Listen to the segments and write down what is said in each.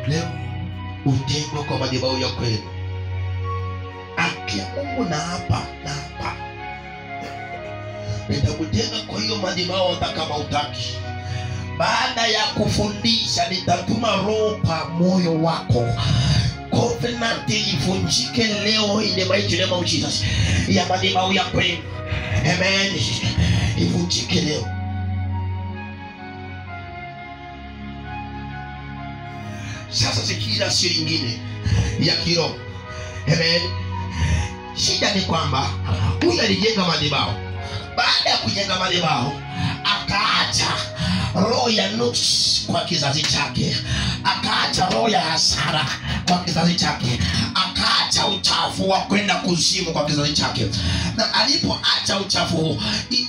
leo utengwe kwa madhabahu ya kweli. Akia Mungu na hapa nitakutenga kwa hiyo madhabahu hata kama utaki. Baada ya kufundisha nitatuma roho kwa moyo wako. Covenant ivunjike leo in the mighty name of Jesus. Ya madhabahu ya kweli. Amen. Ivunjike leo. Sasa sikiliza siri nyingine ya kiroho. Amen. Shida ni kwamba huyu alijenga madhabahu. Baada ya kujenga madhabahu akaacha roho ya nuksi kwa kizazi chake, akaacha roho ya hasara kwa kizazi chake, akaacha uchafu wa kwenda kuzimu kwa kizazi chake. Na alipoacha uchafu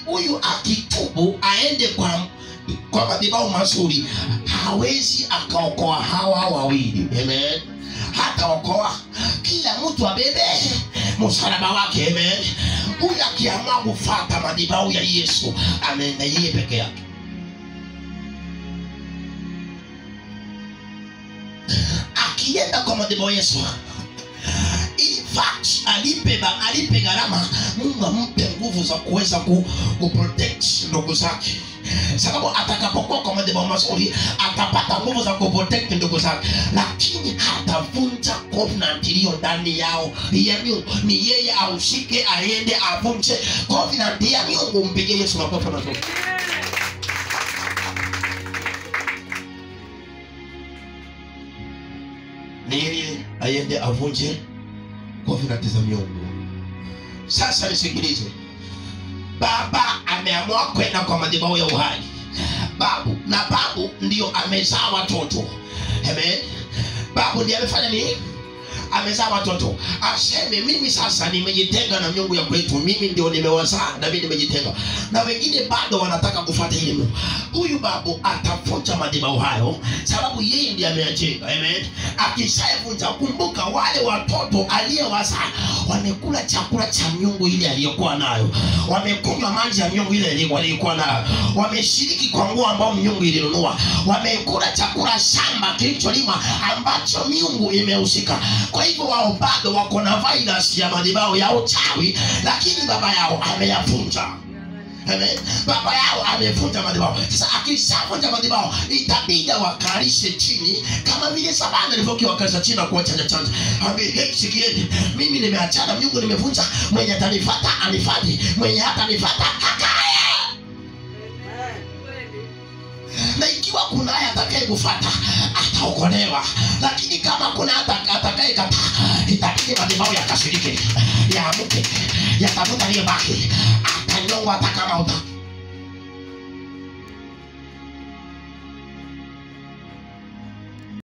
huyu akitubu aende kwa madhabahu mazuri, hawezi akaokoa hawa wawili. Amen. Hata okoa, kila mtu abebe msalaba wake. Amen. Huyu akiamua kufuata madhabahu ya Yesu, amen, na yeye peke yake. Akienda kwa madhabahu ya Yesu, in fact alipe gharama. Mungu ampe nguvu za kuweza kuprotect ndugu zake, sababu atakapokuwa kwa madhabahu mazuri atapata nguvu za kuprotect ndugu zake, lakini hatavunja covenant iliyo ndani yao. Ni yeye aushike aende avunje covenant ya Mungu. Mpige Yesu makofi mazuri. Ni yeye aende avunje covenant za Mungu. Sasa nisikilize. Baba ameamua kwenda kwa madhabahu ya uhai. Babu ndio amezaa watoto. Amen. Babu ndiye amefanya nini? Amezaa watoto. Aseme mimi sasa nimejitenga na miungu ya kwetu. Mimi ndio nimewazaa na mimi nimejitenga. Na wengine bado wanataka kufuata hilo. Huyu babu atavunja madhabahu hayo, sababu yeye ndiye ameyajenga. Amen. Akishavunja, kumbuka wale watoto aliyewazaa wamekula chakula cha miungu ile aliyokuwa nayo. Wamekunywa maji ya miungu ile walikuwa nayo. Wameshiriki kwa nguo ambao miungu ilinunua. Wamekula chakula shamba kilicholima ambacho miungu imehusika. Kwa hivyo wao bado wako na virus ya madhabahu ya uchawi, lakini baba yao ameyavunja. Amen. Baba yao amevunja madhabahu. Sasa akishavunja madhabahu, itabidi wakalishe chini kama vile Sabana alivyokuwa wakalisha chini na kuachana chanja. Ambe sikieni, mimi nimeachana, Mungu nimevunja, mwenye atanifuata anifuate, mwenye hatanifuata hakae. Na ikiwa kuna haya atakaye kufuata ataokolewa, lakini kama kuna atakaye kataa, itabidi madhabahu yakashiriki, yaamuke, yatafuta aliyebaki, atanyongwa hata kama